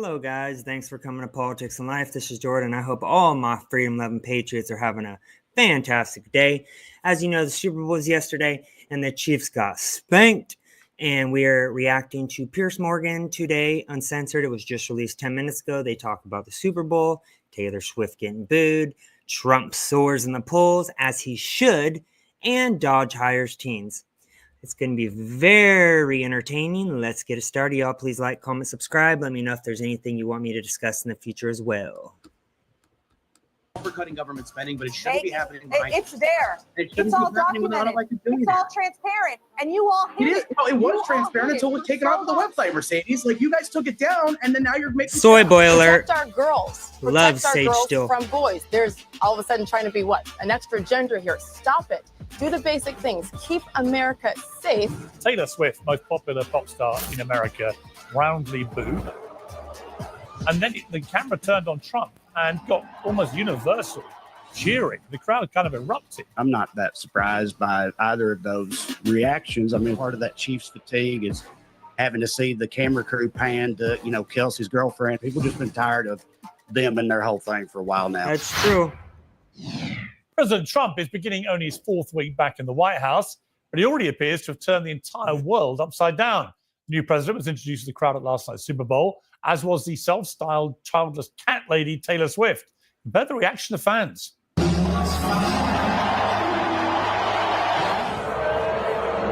Hello, guys. Thanks for coming to Politics and Life. This is Jordan. I hope all my freedom-loving patriots are having a fantastic day. As you know, the Super Bowl was yesterday, and the Chiefs got spanked. And we are reacting to Piers Morgan today, Uncensored. It was just released 10 minutes ago. They talk about the Super Bowl, Taylor Swift getting booed, Trump soars in the polls, as he should, and Doge hires teens. It's going to be very entertaining. Let's get it started, y'all. Please like, comment, subscribe. Let me know if there's anything you want me to discuss in the future as well. Overcutting government spending, but it shouldn't be happening. It's there. It's all documented. It's all transparent, and you all hate it. No, it was transparent until it was taken off of the website, Mercedes. Like, you guys took it down, and then now you're making soy boy alert. Protect our girls. Love our Sage girls still from boys. There's all of a sudden trying to be what? An extra gender here. Stop it. Do the basic things. Keep America safe. Taylor Swift, most popular pop star in America, roundly booed. And then the camera turned on Trump and got almost universal cheering. The crowd kind of erupted. I'm not that surprised by either of those reactions. I mean, part of that Chiefs fatigue is having to see the camera crew pan to, Kelsey's girlfriend. People just been tired of them and their whole thing for a while now. That's true. President Trump is beginning only his fourth week back in the White House, but he already appears to have turned the entire world upside down. The new president was introduced to the crowd at last night's Super Bowl, as was the self-styled childless cat lady Taylor Swift. Compare the reaction of fans.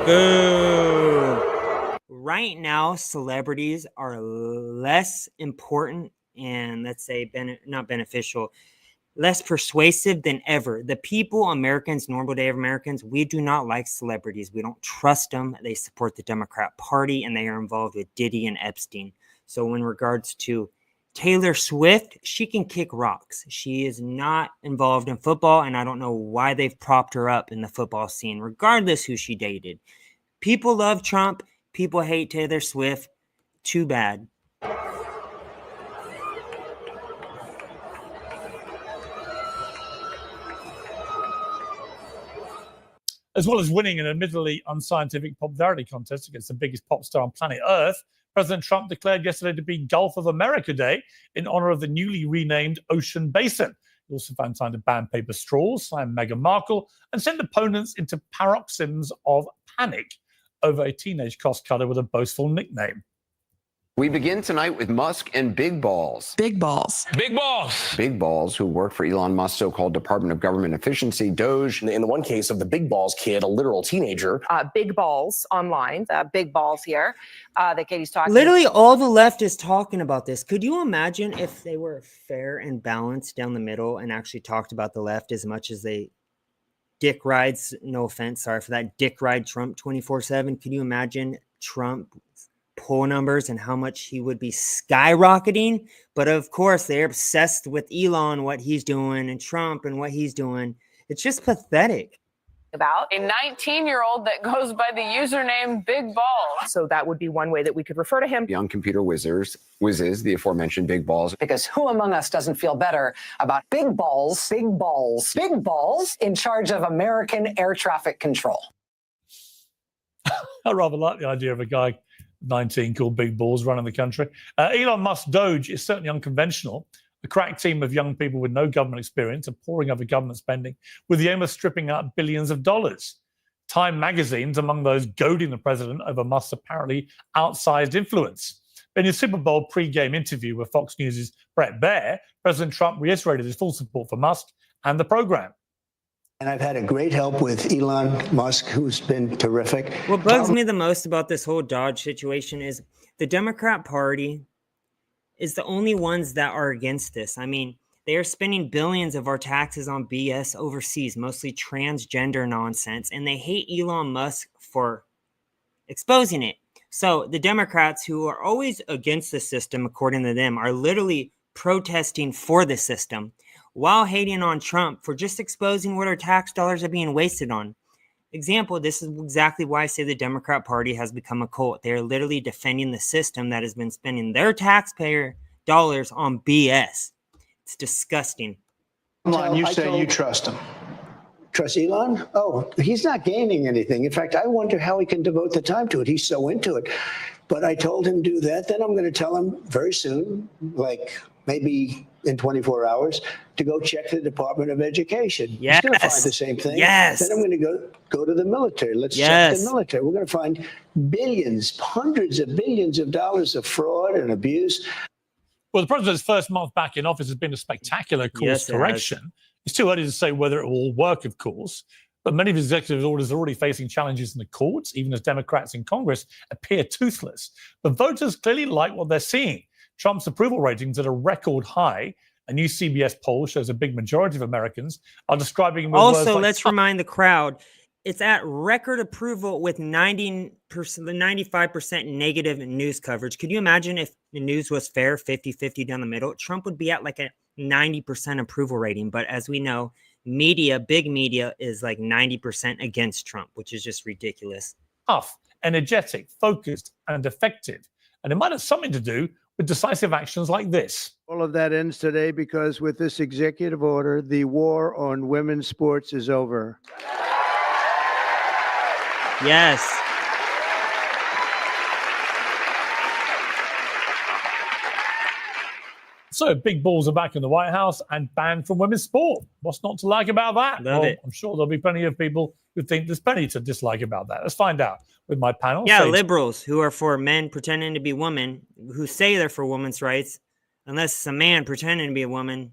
Boo. Right now, celebrities are less important and, let's say, not beneficial, less persuasive than ever. The people, Americans, normal day Americans, we do not like celebrities. We don't trust them. They support the Democrat Party, and they are involved with Diddy and Epstein. So in regards to Taylor Swift, she can kick rocks. She is not involved in football, and I don't know why they've propped her up in the football scene, regardless who she dated. People love Trump. People hate Taylor Swift. Too bad. As well as winning an admittedly unscientific popularity contest against the biggest pop star on planet Earth, President Trump declared yesterday to be Gulf of America Day in honor of the newly renamed Ocean Basin. He also found time to ban paper straws, slam Meghan Markle, and send opponents into paroxysms of panic over a teenage cost cutter with a boastful nickname. We begin tonight with Musk and Big Balls. Big Balls. Big Balls. Big Balls, who work for Elon Musk's so-called Department of Government Efficiency, Doge. In the one case of the Big Balls kid, a literal teenager. Big balls online. Big balls here that Katie's talking. Literally, all the left is talking about this. Could you imagine if they were fair and balanced down the middle and actually talked about the left as much as they dick rides? No offense, sorry for that. Dick ride Trump 24/7. Can you imagine Trump poll numbers and how much he would be skyrocketing? But of course, they're obsessed with Elon, what he's doing, and Trump and what he's doing. It's just pathetic. About a 19-year-old that goes by the username Big Balls. So that would be one way that we could refer to him. Young computer whizzes, the aforementioned Big Balls. Because who among us doesn't feel better about big balls in charge of American air traffic control? I rather like the idea of a guy 19 called Big Balls running the country. Elon Musk's Doge is certainly unconventional. A crack team of young people with no government experience are pouring over government spending with the aim of stripping out billions of dollars. Time magazine's among those goading the president over Musk's apparently outsized influence. In his Super Bowl pre-game interview with Fox News' Brett Baer, President Trump reiterated his full support for Musk and the program. And I've had a great help with Elon Musk, who's been terrific. What bugs me the most about this whole Dodge situation is the Democrat Party is the only ones that are against this. I mean, they are spending billions of our taxes on BS overseas, mostly transgender nonsense, and they hate Elon Musk for exposing it. So the Democrats, who are always against the system, according to them, are literally protesting for the system, while hating on Trump for just exposing what our tax dollars are being wasted on. Example, this is exactly why I say the Democrat Party has become a cult. They are literally defending the system that has been spending their taxpayer dollars on BS. It's disgusting. You say you trust him. Trust Elon? Oh, he's not gaining anything. In fact, I wonder how he can devote the time to it. He's so into it. But I told him do that. Then I'm going to tell him very soon, like maybe in 24 hours, to go check the Department of Education. Yes. He's going to find the same thing. Yes. Then I'm going to go to the military. Let's check the military. We're going to find billions, hundreds of billions of dollars of fraud and abuse. Well, the president's first month back in office has been a spectacular course correction. It's too early to say whether it will work, of course, but many of his executive orders are already facing challenges in the courts, even as Democrats in Congress appear toothless. But voters clearly like what they're seeing. Trump's approval ratings at a record high. A new CBS poll shows a big majority of Americans are describing him with words Also, like let's remind the crowd, it's at record approval with 95% negative news coverage. Could you imagine if the news was fair, 50-50 down the middle? Trump would be at like a 90% approval rating. But as we know, media, big media, is like 90% against Trump, which is just ridiculous. Tough, energetic, focused, and effective. And it might have something to do with decisive actions like this. All of that ends today because with this executive order, the war on women's sports is over. Yes. So big balls are back in the White House and banned from women's sport. What's not to like about that? Love it. I'm sure there'll be plenty of people who think there's plenty to dislike about that. Let's find out with my panel. Yeah, Sage. liberals who are for men pretending to be women, who say they're for women's rights, unless it's a man pretending to be a woman.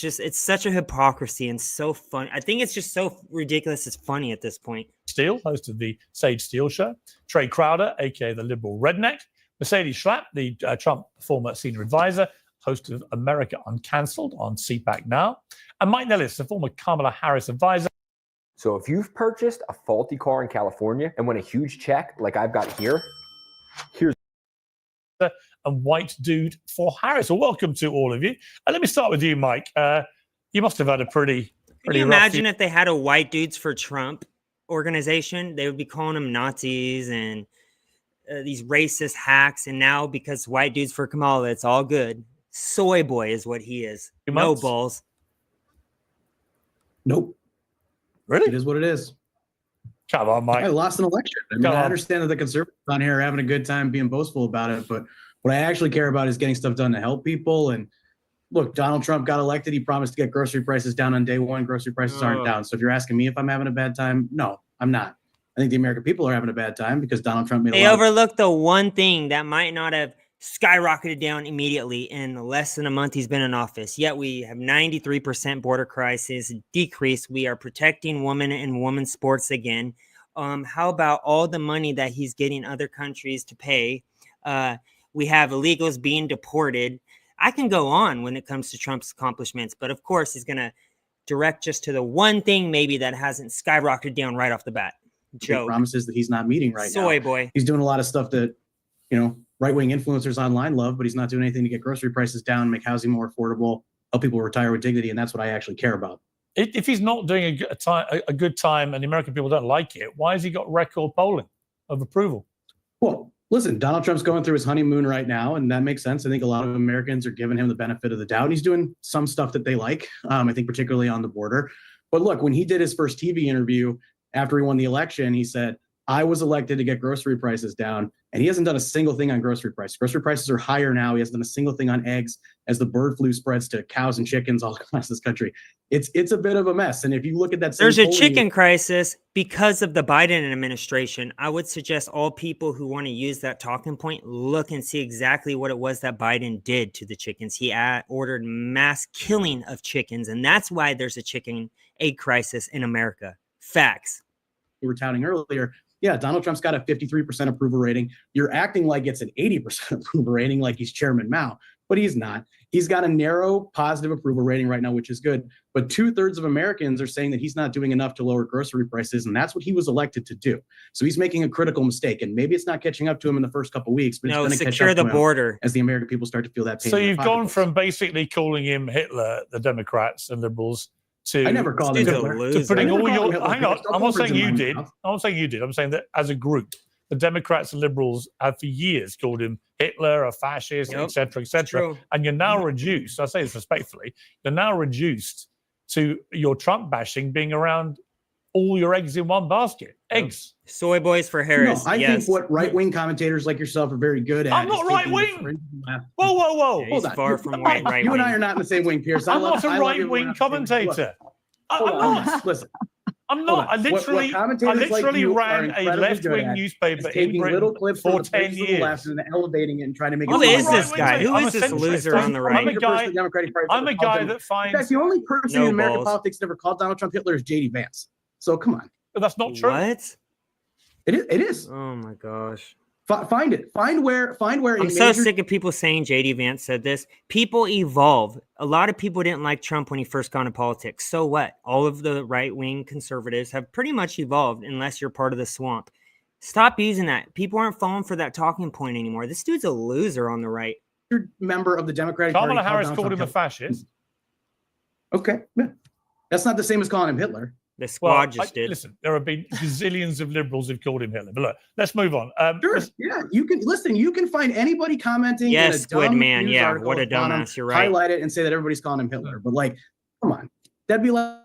It's such a hypocrisy and so fun. I think it's just so ridiculous. It's funny at this point. Steele, host of the Sage Steele Show. Trey Crowder, aka the liberal redneck. Mercedes Schlapp, the Trump former senior advisor, host of America Uncancelled on CPAC Now. And Mike Nellis, the former Kamala Harris advisor. So if you've purchased a faulty car in California and won a huge check like I've got here, here's a white dude for Harris. Well, welcome to all of you. Let me start with you, Mike. You must have had a pretty Can you imagine if they had a white dudes for Trump organization? They would be calling them Nazis and these racist hacks. And now because white dudes for Kamala, it's all good. Soy boy is what he is. No balls. Nope. Really? It is what it is. Come on, Mike. I lost an election. I mean, I understand that the conservatives on here are having a good time being boastful about it, but what I actually care about is getting stuff done to help people. And look, Donald Trump got elected. He promised to get grocery prices down on day one. Grocery prices aren't down. So if you're asking me if I'm having a bad time, no, I'm not. I think the American people are having a bad time because Donald Trump made They overlooked the one thing that might not have skyrocketed down immediately in less than a month he's been in office. Yet we have 93% border crisis decrease. We are protecting women and women's sports again. How about all the money that he's getting other countries to pay? We have illegals being deported. I can go on when it comes to Trump's accomplishments, but of course he's going to direct just to the one thing maybe that hasn't skyrocketed down right off the bat. Joe promises that he's not meeting right now. Soy boy. He's doing a lot of stuff that, you know, right-wing influencers online love, but he's not doing anything to get grocery prices down, make housing more affordable, help people retire with dignity, and that's what I actually care about. If he's not doing a good time and the American people don't like it, why has he got record polling of approval? Well, listen, Donald Trump's going through his honeymoon right now, and that makes sense. I think a lot of Americans are giving him the benefit of the doubt. He's doing some stuff that they like, I think particularly on the border. But look, when he did his first TV interview after he won the election, he said, I was elected to get grocery prices down, and he hasn't done a single thing on grocery prices. Grocery prices are higher now. He hasn't done a single thing on eggs as the bird flu spreads to cows and chickens all across this country. It's a bit of a mess. And if you look at that, there's a chicken crisis because of the Biden administration. I would suggest all people who want to use that talking point look and see exactly what it was that Biden did to the chickens. He ordered mass killing of chickens, and that's why there's a chicken egg crisis in America. Facts. We were touting earlier. Yeah, Donald Trump's got a 53% approval rating. You're acting like it's an 80% approval rating, like he's Chairman Mao, but he's not. He's got a narrow positive approval rating right now, which is good. But 2/3 of Americans are saying that he's not doing enough to lower grocery prices, and that's what he was elected to do. So he's making a critical mistake, and maybe it's not catching up to him in the first couple of weeks, but it's going to catch up secure the to him border as the American people start to feel that pain. So you've gone from basically calling him Hitler, the Democrats and liberals, to I never called him Hitler. To putting all your hang on, Stop I'm not saying you overdoing did. mouth. I'm not saying you did. I'm saying that as a group, the Democrats and liberals have for years called him Hitler, a fascist, etc., etc. And you're now reduced. I say this respectfully. You're now reduced to your Trump bashing being around all your eggs in one basket. Eggs. Soy boys for No, Harris. I yes. think what right-wing commentators like yourself are very good at. I'm not is taking right-wing. fringe left. Whoa, whoa, whoa. Yeah, he's far from right You and I wing. are not in the same wing, Piers. I'm not a I love you, we're right-wing not in the same wing. Look, commentator. hold I'm on, not. Listen. I'm not. I Hold on. What literally commentators like you are ran a incredibly good left-wing at newspaper is in taking Britain little clips for from the 10 fringe to the left years. and then elevating it and trying to make it. Who I'm seem is like this that. guy? Who I'm is a this centrist. loser on the I'm right? a guy. I'm a guy that In finds fact, the only person No in American balls. politics that ever called Donald Trump Hitler is J.D. Vance. So come on, that's not true. What? it is. It is. Oh my gosh. Find it. Find where. I'm so sick of people saying JD Vance said this. People evolve. A lot of people didn't like Trump when he first got into politics. So what? All of the right-wing conservatives have pretty much evolved unless you're part of the swamp. Stop using that. People aren't falling for that talking point anymore. This dude's a loser on the right. Member of the Democratic Party. Kamala Harris Donald called Trump him a Hitler. fascist. Okay, yeah. That's not the same as calling him Hitler. The squad Well, just did. Listen, there have been gazillions of liberals who've called him Hitler. But look, let's move on. Sure. Yeah, you can listen. You can find anybody commenting. Yes, in a dumb good man. news Yeah, article what a at the bottom, dumbass. You're right. Highlight it and say that everybody's calling him Hitler. But like, come on, that'd be like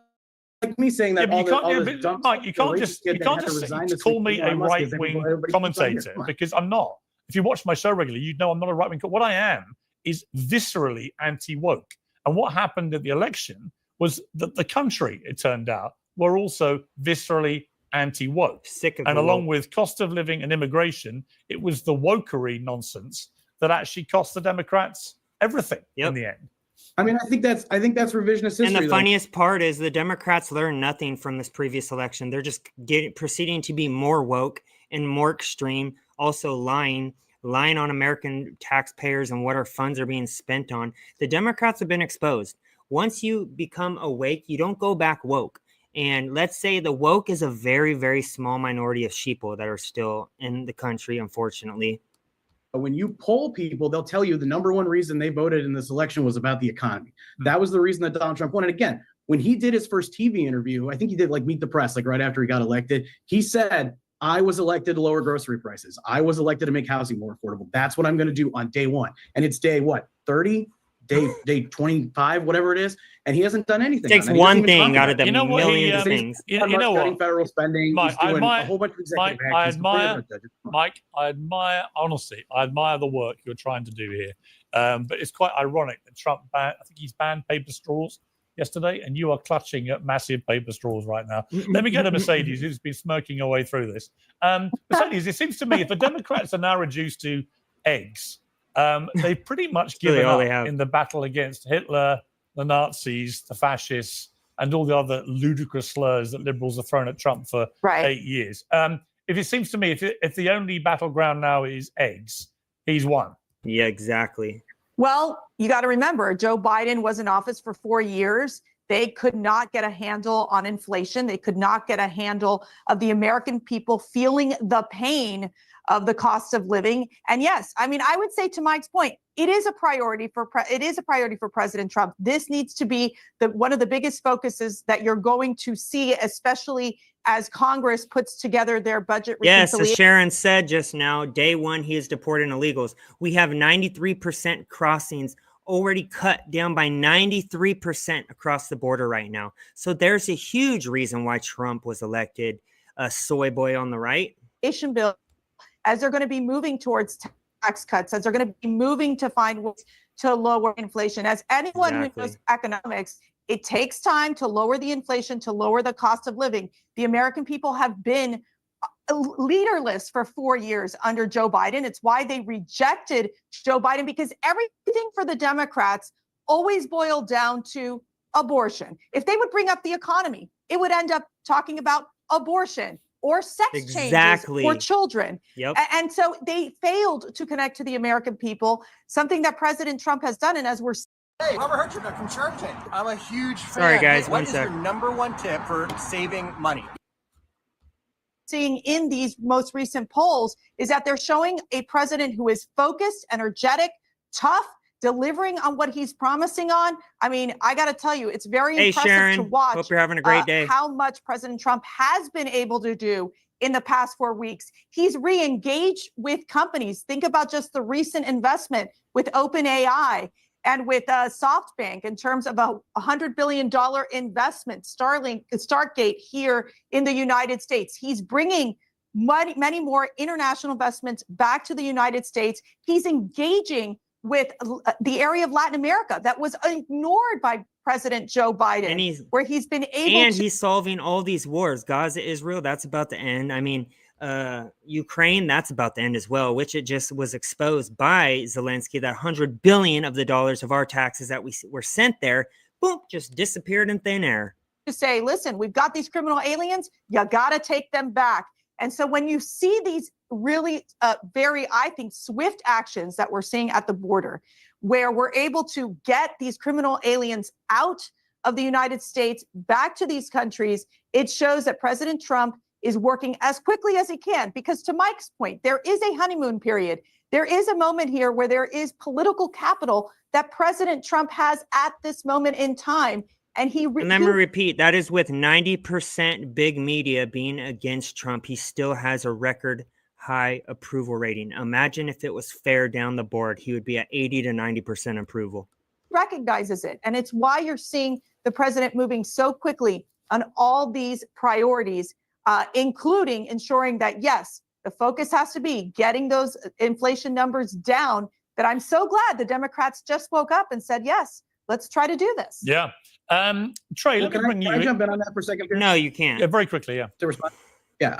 me saying that. Yeah, but all you this can't, dumb Mike, you stuff, can't the just racist kid you that can't had to just resign this call week, me a Elon Musk is right-wing everybody's commentator come on. because I'm not. If you watch my show regularly, you know I'm not a right-wing. What I am is viscerally anti-woke. And what happened at the election was that the country, it turned out, were also viscerally anti-woke. Sick of And the along woke. with cost of living and immigration, it was the wokery nonsense that actually cost the Democrats everything in the end. I mean, I think that's revisionist history. And the though. funniest part is the Democrats learned nothing from this previous election. They're just proceeding to be more woke and more extreme, also lying on American taxpayers and what our funds are being spent on. The Democrats have been exposed. Once you become awake, you don't go back woke. And let's say the woke is a very, very small minority of sheeple that are still in the country, unfortunately. When you poll people, they'll tell you the number one reason they voted in this election was about the economy. That was the reason that Donald Trump won. And again, when he did his first TV interview, I think he did like Meet the Press, like right after he got elected, he said, I was elected to lower grocery prices. I was elected to make housing more affordable. That's what I'm going to do on day one. And it's day what? 30? Day 25, whatever it is, and he hasn't done anything. Takes one thing out of the millions of things. You know what? Federal spending. Mike, he's doing a whole bunch of executive actions. Mike, I admire, honestly, I admire the work you're trying to do here. But it's quite ironic that Trump I think he's banned paper straws yesterday, and you are clutching at massive paper straws right now. Let me get to Mercedes, who's been smirking her way through this. Mercedes, it seems to me if the Democrats are now reduced to eggs, they've pretty much given up in the battle against Hitler, the Nazis, the fascists, and all the other ludicrous slurs that liberals have thrown at Trump for 8 years. If it seems to me, if the only battleground now is eggs, he's won. Yeah, exactly. Well, you got to remember, Joe Biden was in office for 4 years. They could not get a handle on inflation. They could not get a handle of the American people feeling the pain of the cost of living. And yes, I mean, I would say to Mike's point, it is a priority for President Trump. This needs to be one of the biggest focuses that you're going to see, especially as Congress puts together their budget reconciliation. Yes, as Sharon said just now, day one, he is deporting illegals. We have 93% crossings already cut down by 93% across the border right now. So there's a huge reason why Trump was elected a soy boy on the right. Bill, as they're going to be moving towards tax cuts, as they're going to be moving to find ways to lower inflation. As anyone who knows economics, it takes time to lower the inflation, to lower the cost of living. The American people have been leaderless for 4 years under Joe Biden. It's why they rejected Joe Biden, because everything for the Democrats always boiled down to abortion. If they would bring up the economy, it would end up talking about abortion or sex changes for children. Yep. And so they failed to connect to the American people, something that President Trump has done. And as we're Hey, Robert Hertrick from Shark Tank. I'm a huge fan. Sorry, guys, Hey, one what is sec. your number one tip for saving money? seeing in these most recent polls is that they're showing a president who is focused, energetic, tough, delivering on what he's promising on. I mean, I got to tell you, it's very impressive Sharon, to watch. hope you're having a great day. How much President Trump has been able to do in the past 4 weeks. He's re-engaged with companies. Think about just the recent investment with OpenAI. and with SoftBank in terms of a $100 billion investment, Stargate here in the United States. He's bringing many more international investments back to the United States. He's engaging with the area of Latin America that was ignored by President Joe Biden, And where he's been able and to. he's solving all these wars. Gaza, Israel, that's about to end. I mean, Ukraine, that's about to end as well, which it just was exposed by Zelensky that $100 billion of the dollars of our taxes that we were sent there, boom, just disappeared in thin air. To say, listen, we've got these criminal aliens, you got to take them back. And so when you see these really very, I think, swift actions that we're seeing at the border, where we're able to get these criminal aliens out of the United States back to these countries, it shows that President Trump is working as quickly as he can. Because to Mike's point, there is a honeymoon period. There is a moment here where there is political capital that President Trump has at this moment in time. And let me repeat, that is with 90% big media being against Trump. He still has a record high approval rating. Imagine if it was fair down the board, he would be at 80 to 90% approval. Recognizes it. And it's why you're seeing the president moving so quickly on all these priorities, including ensuring that, yes, the focus has to be getting those inflation numbers down. But I'm so glad the Democrats just woke up and said, yes, let's try to do this. Yeah. Trey, let me bring you. Can I jump in on that for a second? Pierce? No, you can't. Yeah, very quickly, yeah. To respond. Yeah,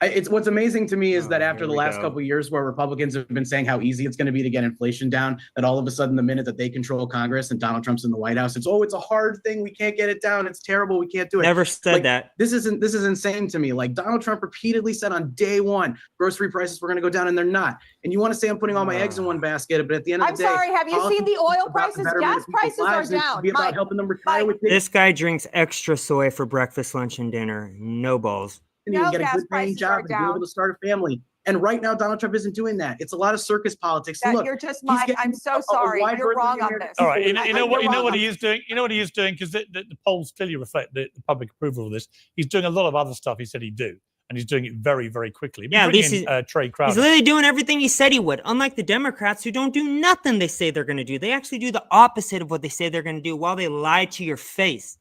it's what's amazing to me is that after the last couple of years where Republicans have been saying how easy it's going to be to get inflation down, that all of a sudden the minute that they control Congress and Donald Trump's in the White House, it's a hard thing. We can't get it down. It's terrible. We can't do it. Never said that. This is insane to me. Like Donald Trump repeatedly said on day one, grocery prices were going to go down and they're not. And you want to say I'm putting all my eggs in one basket, but at the end of the day, I'm sorry. Have you seen the oil prices? Gas prices are down. Be about helping them retire with this guy drinks extra soy for breakfast, lunch, and dinner. No balls. And get a good paying job and be able to start a family. And right now, Donald Trump isn't doing that. It's a lot of circus politics. Look, you're just I'm so sorry. You're wrong on this. All right, you know what he is doing. You know what he is doing because the polls clearly reflect the public approval of this. He's doing a lot of other stuff he said he'd do, and he's doing it very, very quickly. Yeah, at least Trey Crowder. He's literally doing everything he said he would. Unlike the Democrats who don't do nothing they say they're going to do. They actually do the opposite of what they say they're going to do while they lie to your face.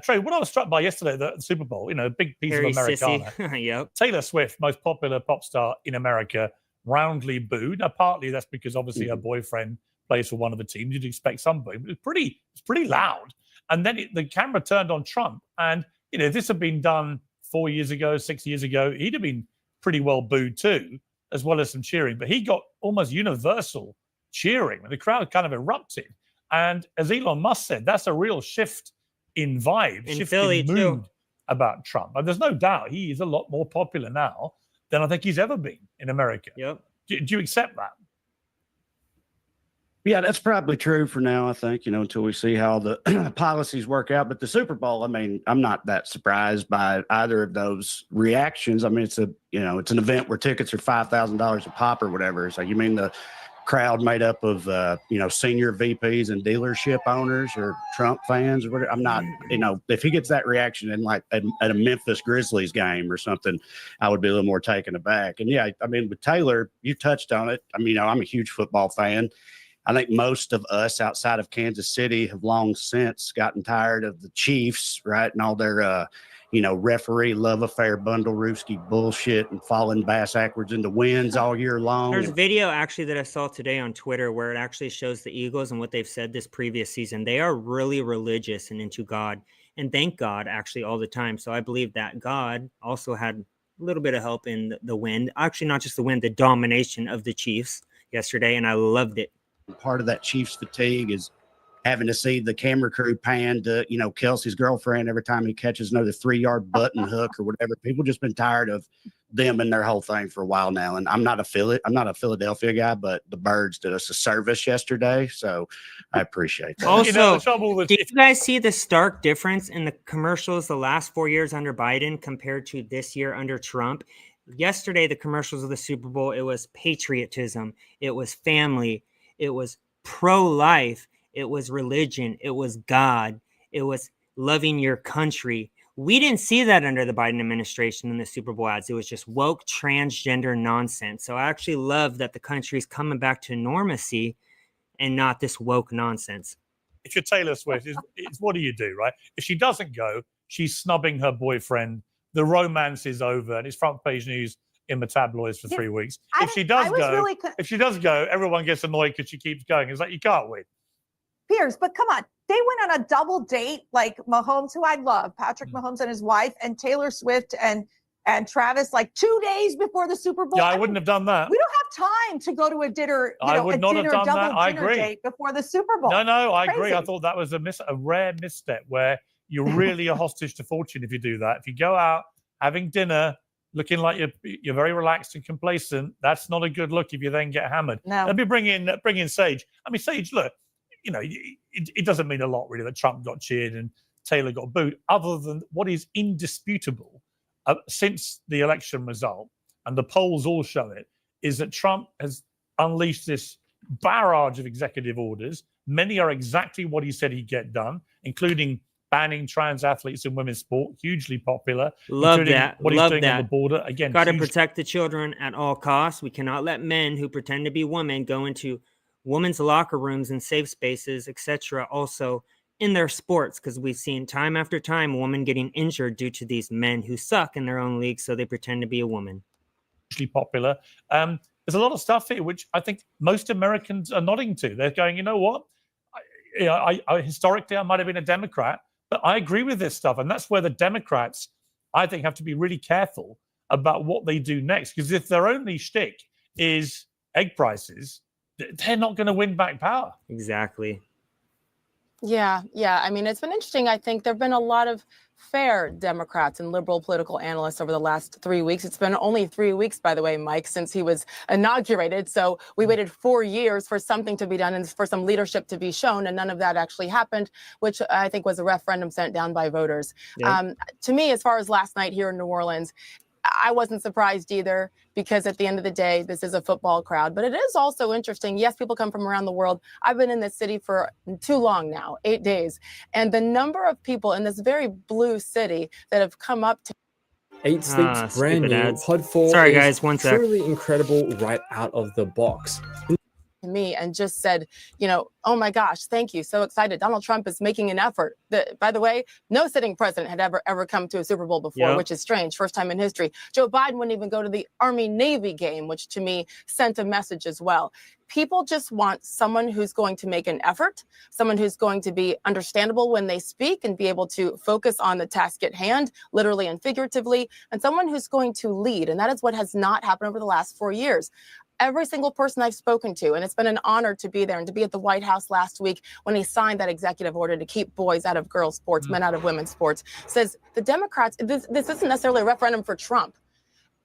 Trey, what I was struck by yesterday, the Super Bowl, a big piece Very of Americana. Yep. Taylor Swift, most popular pop star in America, roundly booed. Now, partly that's because obviously her boyfriend plays for one of the teams. You'd expect some booing, but it's pretty loud. And then the camera turned on Trump. And, if this had been done 4 years ago, 6 years ago, he'd have been pretty well booed too, as well as some cheering. But he got almost universal cheering. The crowd kind of erupted. And as Elon Musk said, that's a real shift in vibe, shifting mood about Trump. And there's no doubt he is a lot more popular now than I think he's ever been in America. Yep. Do you accept that? Yeah, that's probably true for now, I think, until we see how the policies work out. But the Super Bowl, I mean, I'm not that surprised by either of those reactions. I mean, it's an event where tickets are $5,000 a pop or whatever. So you mean the crowd made up of senior VPs and dealership owners or Trump fans or whatever? I'm not, if he gets that reaction in like at a Memphis Grizzlies game or something, I would be a little more taken aback. And yeah, I mean, with Taylor, you touched on it. I mean, I'm a huge football fan. I think most of us outside of Kansas City have long since gotten tired of the Chiefs, right? And all their referee love affair, bundle Roofski bullshit and falling bass backwards into wins all year long. There's a video actually that I saw today on Twitter where it actually shows the Eagles and what they've said this previous season. They are really religious and into God, and thank God actually all the time. So I believe that God also had a little bit of help in the win. Actually, not just the win, the domination of the Chiefs yesterday, and I loved it. Part of that Chiefs fatigue is having to see the camera crew pan to, Kelsey's girlfriend every time he catches another 3-yard button hook or whatever. People just been tired of them and their whole thing for a while now. And I'm not a Philadelphia guy, but the Birds did us a service yesterday, so I appreciate that. Also, did you guys see the stark difference in the commercials the last 4 years under Biden compared to this year under Trump? Yesterday, the commercials of the Super Bowl, it was patriotism, it was family, it was pro-life, it was religion, it was God, it was loving your country. We didn't see that under the Biden administration in the Super Bowl ads. It was just woke transgender nonsense. So I actually love that the country is coming back to normalcy and not this woke nonsense. If you're Taylor Swift, it's what do you do, right? If she doesn't go, she's snubbing her boyfriend. The romance is over, and it's front page news in the tabloids for 3 weeks. If she does go, everyone gets annoyed because she keeps going. It's like, you can't win. Piers, but come on. They went on a double date, like Mahomes, who I love, Patrick Mahomes and his wife, and Taylor Swift and Travis, like 2 days before the Super Bowl. Yeah, I wouldn't have done that. We don't have time to go to a dinner, I would not have done that. I agree. Date before the Super Bowl. No, I agree. I thought that was a rare misstep where you're really a hostage to fortune if you do that. If you go out having dinner, looking like you're very relaxed and complacent, that's not a good look if you then get hammered. No. Let me bring in Sage. I mean, Sage, look, it doesn't mean a lot really that Trump got cheered and Taylor got booed, other than what is indisputable since the election result, and the polls all show it, is that Trump has unleashed this barrage of executive orders. Many are exactly what he said he'd get done, including banning trans athletes in women's sport, hugely popular. Love that. What he's doing on the border. Again, got to protect the children at all costs. We cannot let men who pretend to be women go into women's locker rooms and safe spaces, etc. Also in their sports, because we've seen time after time women getting injured due to these men who suck in their own league, so they pretend to be a woman. Hugely popular. There's a lot of stuff here which I think most Americans are nodding to. They're going, you know what? Historically, I might have been a Democrat, but I agree with this stuff. And that's where the Democrats, I think, have to be really careful about what they do next. Because if their only shtick is egg prices, they're not going to win back power. Exactly. Yeah. I mean, it's been interesting. I think there have been a lot of fair Democrats and liberal political analysts over the last 3 weeks. It's been only 3 weeks, by the way, Mike, since he was inaugurated. So we waited 4 years for something to be done and for some leadership to be shown. And none of that actually happened, which I think was a referendum sent down by voters. Yep. To me, as far as last night here in New Orleans, I wasn't surprised either, because at the end of the day, this is a football crowd. But it is also interesting. Yes, people come from around the world. I've been in this city for too long now, 8 days. And the number of people in this very blue city that have come up to 8 Sleep's brand new ads. Pod 4 Sorry, is guys, one sec. truly incredible right out of the box. me and just said, oh my gosh, thank you. So excited. Donald Trump is making an effort. By the way, no sitting president had ever come to a Super Bowl before, which is strange. First time in history. Joe Biden wouldn't even go to the Army-Navy game, which to me sent a message as well. People just want someone who's going to make an effort, someone who's going to be understandable when they speak and be able to focus on the task at hand, literally and figuratively, and someone who's going to lead. And that is what has not happened over the last 4 years. Every single person I've spoken to, and it's been an honor to be there and to be at the White House last week when he signed that executive order to keep boys out of girls' sports, men out of women's sports, says the Democrats, this isn't necessarily a referendum for Trump.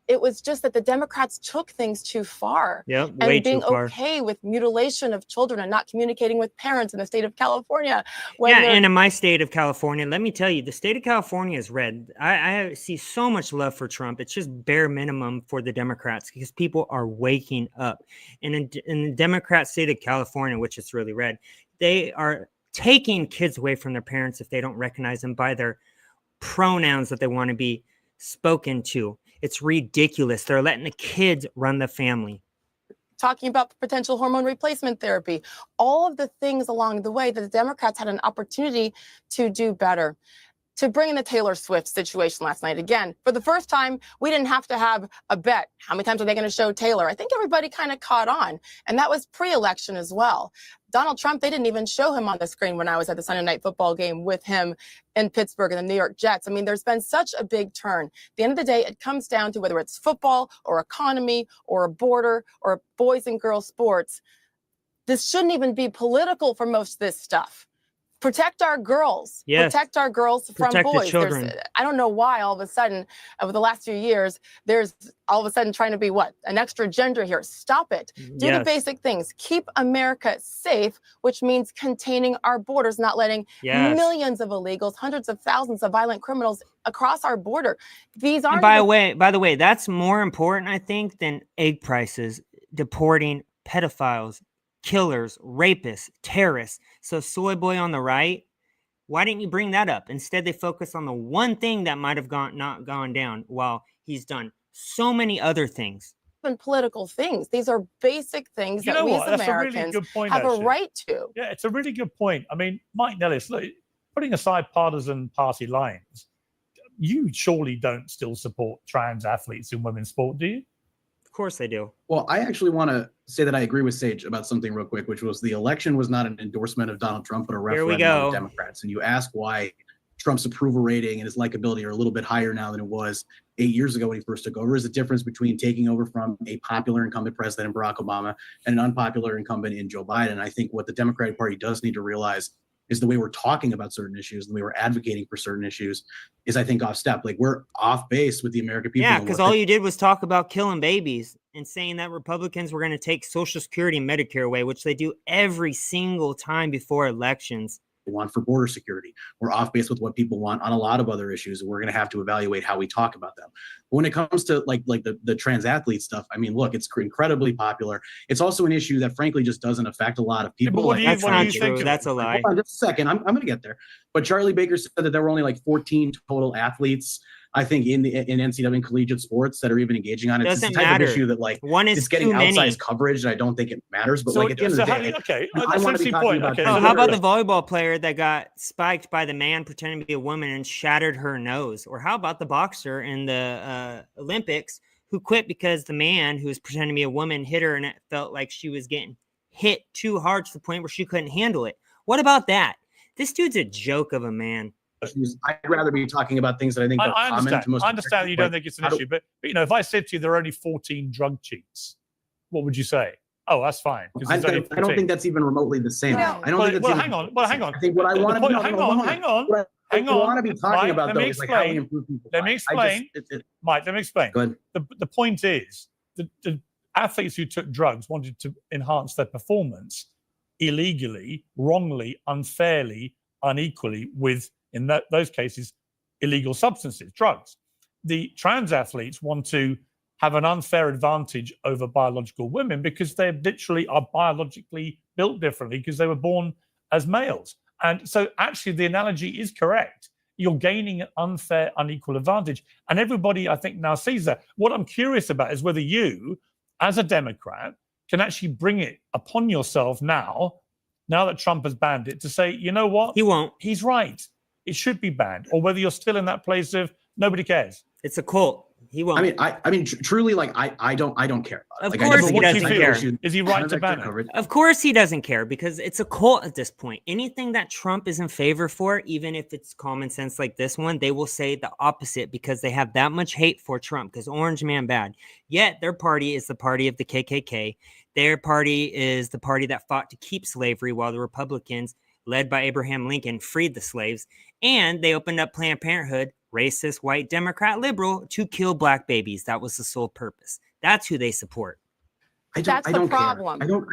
It was just that the Democrats took things too far. And being okay with mutilation of children and not communicating with parents in the state of California. And in my state of California, let me tell you, the state of California is red. I see so much love for Trump. It's just bare minimum for the Democrats because people are waking up. And in the Democrat state of California, which is really red, they are taking kids away from their parents if they don't recognize them by their pronouns that they want to be spoken to. It's ridiculous. They're letting the kids run the family. Talking about potential hormone replacement therapy, all of the things along the way that the Democrats had an opportunity to do better. To bring in the Taylor Swift situation last night, again, for the first time, we didn't have to have a bet. How many times are they going to show Taylor? I think everybody kind of caught on. And that was pre-election as well. Donald Trump, they didn't even show him on the screen when I was at the Sunday night football game with him in Pittsburgh and the New York Jets. I mean, there's been such a big turn. At the end of the day, it comes down to whether it's football or economy or a border or boys and girls sports. This shouldn't even be political for most of this stuff. Protect our girls. Yes. Protect our girls from Protect boys. the children. I don't know why all of a sudden, over the last few years, there's all of a sudden trying to be an extra gender here. Stop it. Do the basic things. Keep America safe, which means containing our borders, not letting millions of illegals, hundreds of thousands of violent criminals across our border. These aren't. By the way, that's more important, I think, than egg prices, deporting pedophiles, killers, rapists, terrorists. So Soy Boy on the right, why didn't you bring that up? Instead, they focus on the one thing that might have not gone down while he's done so many other things. even political things. These are basic things You that know we what? as That's a really Americans good point, have a actually. right to. Yeah, it's a really good point. I mean, Mike Nellis, look, putting aside partisan party lines, you surely don't still support trans athletes in women's sport, do you? Of course they do. Well, I actually want to say that I agree with Sage about something real quick, which was the election was not an endorsement of Donald Trump, but a Here we referendum go. of Democrats. And you ask why Trump's approval rating and his likability are a little bit higher now than it was 8 years ago when he first took over. Is the difference between taking over from a popular incumbent president, Barack Obama, and an unpopular incumbent in Joe Biden. I think what the Democratic Party does need to realize is the way we're talking about certain issues, the way we're advocating for certain issues is, I think, off step. Like, we're off base with the American people. Yeah, because all you did was talk about killing babies and saying that Republicans were going to take Social Security and Medicare away, which they do every single time before elections. Want for border security. We're off base with what people want on a lot of other issues, and we're going to have to evaluate how we talk about them. When it comes to like the trans athlete stuff, I mean, look, it's incredibly popular. It's also an issue that frankly just doesn't affect a lot of people. That's not true. That's a lie. Hold on just a second. I'm going to get there. But Charlie Baker said that there were only like 14 total athletes, I think, in NCAA collegiate sports that are even engaging on it. It's the type of issue that like one is it's getting too many. outsized coverage, and I don't think it matters. But So- like at the end so of the how do day, you- okay, I that's want to a be point. talking about. Okay, Oh, so how about the volleyball player that got spiked by the man pretending to be a woman and shattered her nose? Or how about the boxer in the Olympics who quit because the man who was pretending to be a woman hit her and it felt like she was getting hit too hard to the point where she couldn't handle it? What about that? This dude's a joke of a man. I'd rather be talking about things that I think are I common understand. to most. I understand that you don't Like, think it's an how do- issue, but you know, if I said to you there are only 14 drug cheats, what would you say? Oh, that's fine. 'cause I there's only don't think 14. that's even remotely the same. No. I don't think that's Well, even hang on. the Well, same. hang on. I think what I want to Hang on. What I Hang on. want to be talking Mike, about let though me is like how we explain. improve people's Let me lives. I just- explain. Mike, let me explain. Go ahead. The point is the athletes who took drugs wanted to enhance their performance illegally, wrongly, unfairly, unequally with, in those cases, illegal substances, drugs. The trans athletes want to have an unfair advantage over biological women because they literally are biologically built differently because they were born as males. And so actually the analogy is correct. You're gaining an unfair, unequal advantage. And everybody, I think, now sees that. What I'm curious about is whether you, as a Democrat, can actually bring it upon yourself now that Trump has banned it, to say, you know what? He won't. He's right. It should be banned. Or whether you're still in that place of nobody cares. It's a cult. He won't. I mean, truly, like I don't care about it. Of Like, course I he just- doesn't I think care. issue- Is he right to ban it? coverage. Of course he doesn't care because it's a cult at this point. Anything that Trump is in favor for, even if it's common sense like this one, they will say the opposite because they have that much hate for Trump because Orange Man bad. Yet their party is the party of the KKK. Their party is the party that fought to keep slavery while the Republicans, led by Abraham Lincoln, freed the slaves. And they opened up Planned Parenthood, racist, white, Democrat, liberal, to kill black babies. That was the sole purpose. That's who they support. That's the problem. I don't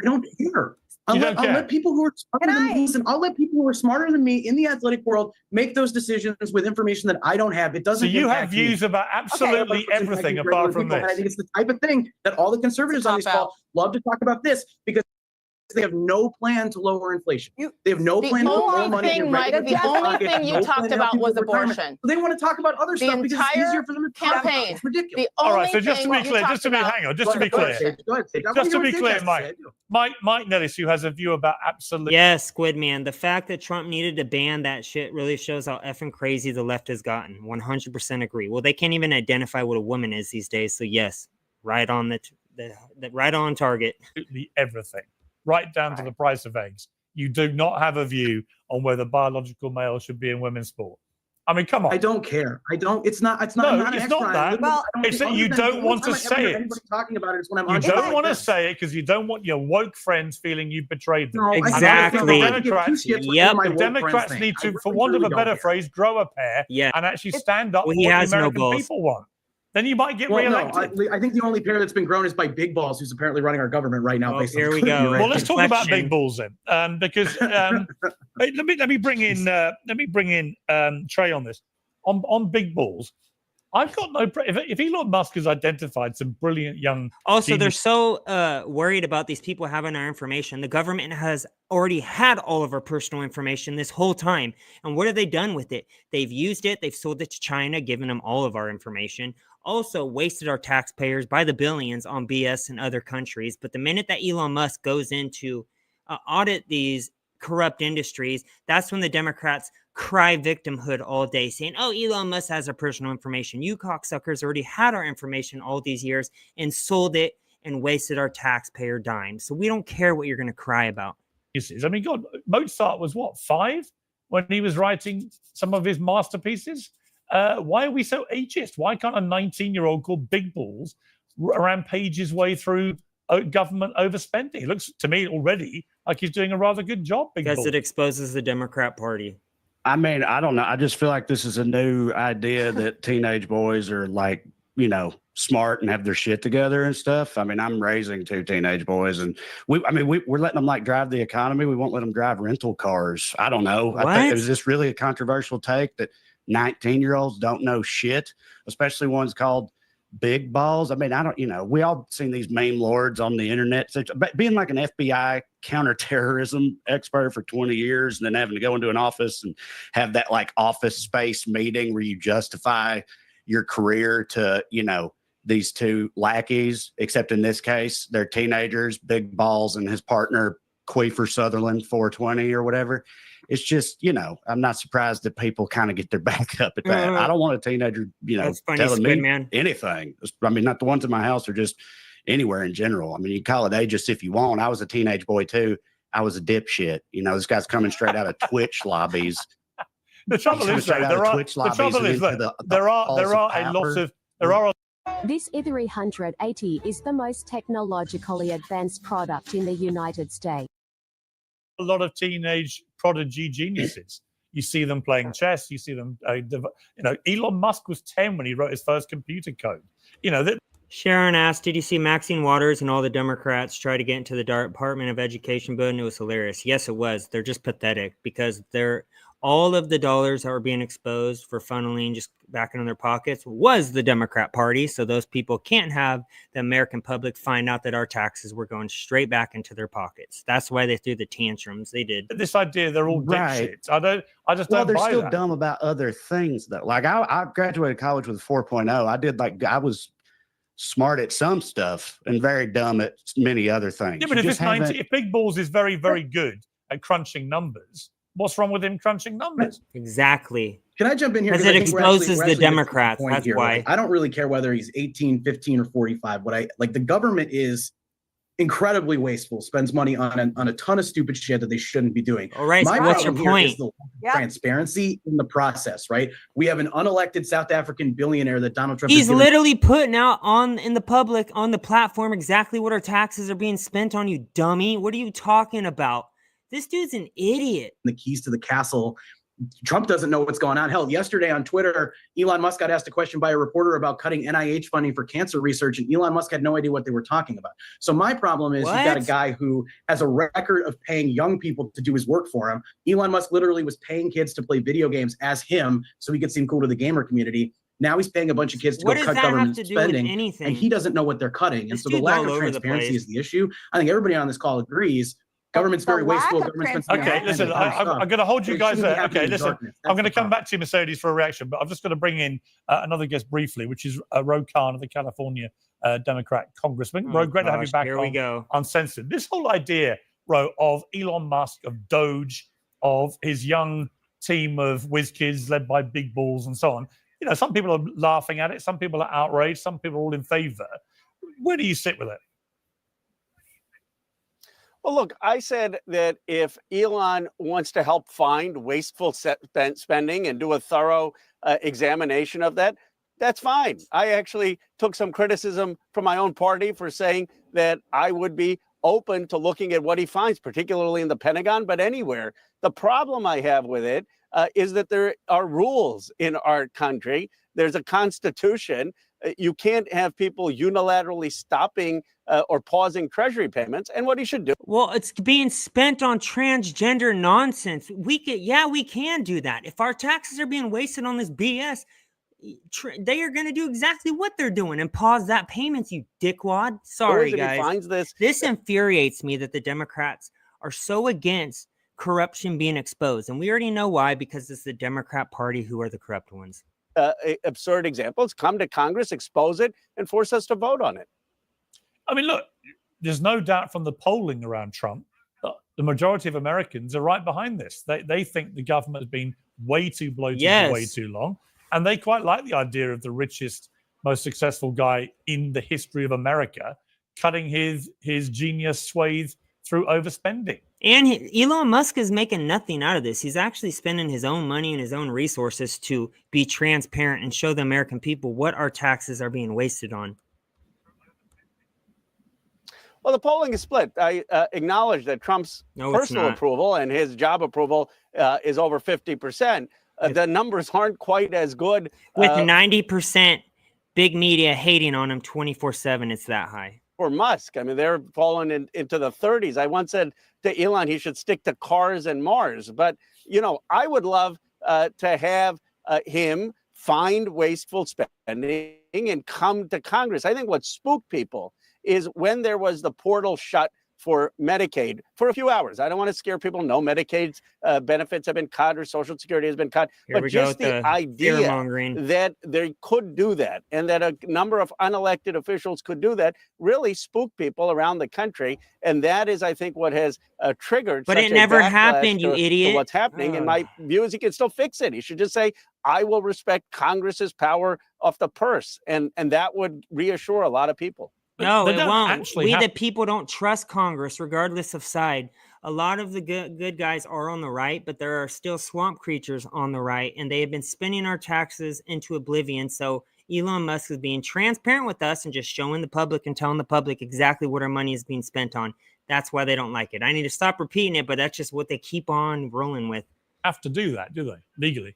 care. I'll You let, don't I'll care. let people who are smarter than me, listen, I'll let people who are smarter than me in the athletic world make those decisions with information that I don't have. It So doesn't. you have impact me. views about absolutely Okay, but everything it's apart regular from people, and I this. think it's the type of thing that all the conservatives on this Cop-out. call love to talk about this because they have no plan to lower inflation. They have no The plan to put more only money in thing, your Mike, regular the people's only pocket, thing you no talked plan to help about people was with retirement. abortion. So they want to talk about other The stuff because it's entire easier for them to talk about. campaign. It's ridiculous. The All only right, so just to thing be you clear, talked just to be, about hang on, just to be Go clear. ahead, Sage. Go ahead, Sage. I Just wanna to hear be what clear, Sage has to say. Mike. Mike Nellis, who has a view about absolutely. Yes, Squidman. The fact that Trump needed to ban that shit really shows how effing crazy the left has gotten. 100% agree. Well, they can't even identify what a woman is these days. So yes, right on the right on target. Absolutely everything, right down to the price of eggs. You do not have a view on whether biological males should be in women's sport. I mean, come on. I don't care. I don't. It's not. It's not. No, I'm not an it's expert not on it. that. Literally, Well, I don't it's think that you other than don't the want only to time I ever say hear it. Anybody talking about it is when I'm You on. don't want to say it because you don't want your woke friends feeling you betrayed them. No, I Exactly. don't give two Democrats, shits what Yep. my the woke Democrats friends need think. to, I for really, want of a really better don't care. phrase, grow a pair Yeah. and actually stand up Well, for he what the has no American balls. people want. Then you might get Well, no, re-elected. I think the only pair that's been grown is by Big Balls, who's apparently running our government right now. Oh, based here on we Clinton, go. right? Well, let's talk about Deflection. big balls then, because hey, let me bring in Trey on this. On big balls, I've got no. If Elon Musk has identified some brilliant young. Also, they're so worried about these people having our information. The government has already had all of our personal information this whole time. And what have they done with it? They've used it. They've sold it to China, given them all of our information. Also wasted our taxpayers by the billions on BS in other countries. But the minute that Elon Musk goes into audit these corrupt industries, that's when the Democrats cry victimhood all day, saying, oh, Elon Musk has our personal information. You cocksuckers already had our information all these years and sold it and wasted our taxpayer dimes. So we don't care what you're going to cry about. I mean, God, Mozart was what, 5 when he was writing some of his masterpieces? Why are we so ageist? Why can't a 19-year-old called Big Balls rampage his way through government overspending? It looks to me already like he's doing a rather good job. Because it exposes the Democrat Party. I mean, I don't know. I just feel like this is a new idea that teenage boys are like, you know, smart and have their shit together and stuff. I mean, I'm raising 2 teenage boys, and we're letting them like drive the economy. We won't let them drive rental cars. I don't know. What? I think, is this really a controversial take that 19-year-olds don't know shit, especially ones called big balls? I mean, I don't, you know, we all seen these meme lords on the internet. But being like an FBI counterterrorism expert for 20 years and then having to go into an office and have that like office space meeting where you justify your career to, you know, these 2 lackeys, except in this case, they're teenagers, Big Balls and his partner, Queefer Sutherland, 420 or whatever. It's just, you know, I'm not surprised that people kind of get their back up at that. I don't want a teenager, you know, telling me anything. I mean, not the ones in my house, or just anywhere in general. I mean, you call it ageist if you want. I was a teenage boy too. I was a dipshit. You know, this guy's coming straight out of Twitch lobbies. The trouble is, though, there are a lot of This E380 is the most technologically advanced product in the United States. A lot of teenage prodigy geniuses. You see them playing chess. You see them, you know, Elon Musk was 10 when he wrote his first computer code. You know, that. Sharon asked, did you see Maxine Waters and all the Democrats try to get into the Department of Education bill? And it was hilarious. Yes, it was. They're just pathetic because all of the dollars that were being exposed for funneling just back into their pockets was the Democrat Party. So those people can't have the American public find out that our taxes were going straight back into their pockets. That's why they threw the tantrums they did. This idea they're all dipshits. I just don't they're buy still that. dumb about other things though. Like I graduated college with a 4.0. I was smart at some stuff and very dumb at many other things. Yeah, but if Big Balls is very, very good at crunching numbers, what's wrong with him crunching numbers? Exactly. Can I jump in here? Because it exposes the Democrats. That's why. I don't really care whether he's 18, 15, or 45. The government is incredibly wasteful, spends money on a ton of stupid shit that they shouldn't be doing. All right, so what's your point? Is the transparency in the process, right? We have an unelected South African billionaire that Donald Trump. He's literally putting out in the public, on the platform, exactly what our taxes are being spent on, you dummy. What are you talking about? This dude's an idiot. The keys to the castle. Trump doesn't know what's going on. Hell, yesterday on Twitter, Elon Musk got asked a question by a reporter about cutting NIH funding for cancer research, and Elon Musk had no idea what they were talking about. So my problem is you've got a guy who has a record of paying young people to do his work for him. Elon Musk literally was paying kids to play video games as him so he could seem cool to the gamer community. Now he's paying a bunch of kids to go cut government spending, and he doesn't know what they're cutting. And so the lack of transparency is the issue. I think everybody on this call agrees. Government's very wasteful. Okay, listen, I'm going to hold you guys there. Okay, listen, I'm going to come back to you, Mercedes, for a reaction, but I'm just going to bring in another guest briefly, which is Ro Khan of the California Democrat Congressman. Ro, great to have you back on Uncensored. This whole idea, Ro, of Elon Musk, of Doge, of his young team of whiz kids led by Big Balls and so on. You know, some people are laughing at it, some people are outraged, some people are all in favor. Where do you sit with it? Well, look, I said that if Elon wants to help find wasteful spending and do a thorough examination of that, that's fine. I actually took some criticism from my own party for saying that I would be open to looking at what he finds, particularly in the Pentagon, but anywhere. The problem I have with it is that there are rules in our country. There's a constitution. You can't have people unilaterally stopping or pausing treasury payments, and what he should do. Well, it's being spent on transgender nonsense. We can do that. If our taxes are being wasted on this BS, they are going to do exactly what they're doing and pause that payments, you dickwad. Sorry, guys. Finds this infuriates me that the Democrats are so against corruption being exposed. And we already know why, because it's the Democrat Party who are the corrupt ones. Absurd examples. Come to Congress, expose it, and force us to vote on it. I mean, look, there's no doubt from the polling around Trump, the majority of Americans are right behind this. They think the government has been way too bloated for way too long. And they quite like the idea of the richest, most successful guy in the history of America cutting his genius swathe through overspending. And Elon Musk is making nothing out of this. He's actually spending his own money and his own resources to be transparent and show the American people what our taxes are being wasted on. Well, the polling is split. I acknowledge that Trump's personal approval and his job approval is over 50%. The numbers aren't quite as good. With 90% big media hating on him 24/7, it's that high. For Musk, I mean, they're falling into the 30s. I once said to Elon he should stick to cars and Mars. But, you know, I would love to have him find wasteful spending and come to Congress. I think what spooked people is when there was the portal shut for Medicaid for a few hours. I don't want to scare people. No, Medicaid's benefits have been cut or Social Security has been cut. But just the idea that they could do that and that a number of unelected officials could do that really spooked people around the country. And that is, I think, what has triggered. But it never happened, you idiot. To what's happening. And my view is he can still fix it. He should just say, I will respect Congress's power of the purse. And that would reassure a lot of people. No, it won't. We, the people, don't trust Congress, regardless of side. A lot of the good guys are on the right, but there are still swamp creatures on the right, and they have been spending our taxes into oblivion. So Elon Musk is being transparent with us and just showing the public and telling the public exactly what our money is being spent on. That's why they don't like it. I need to stop repeating it, but that's just what they keep on rolling with. Have to do that, do they? Legally?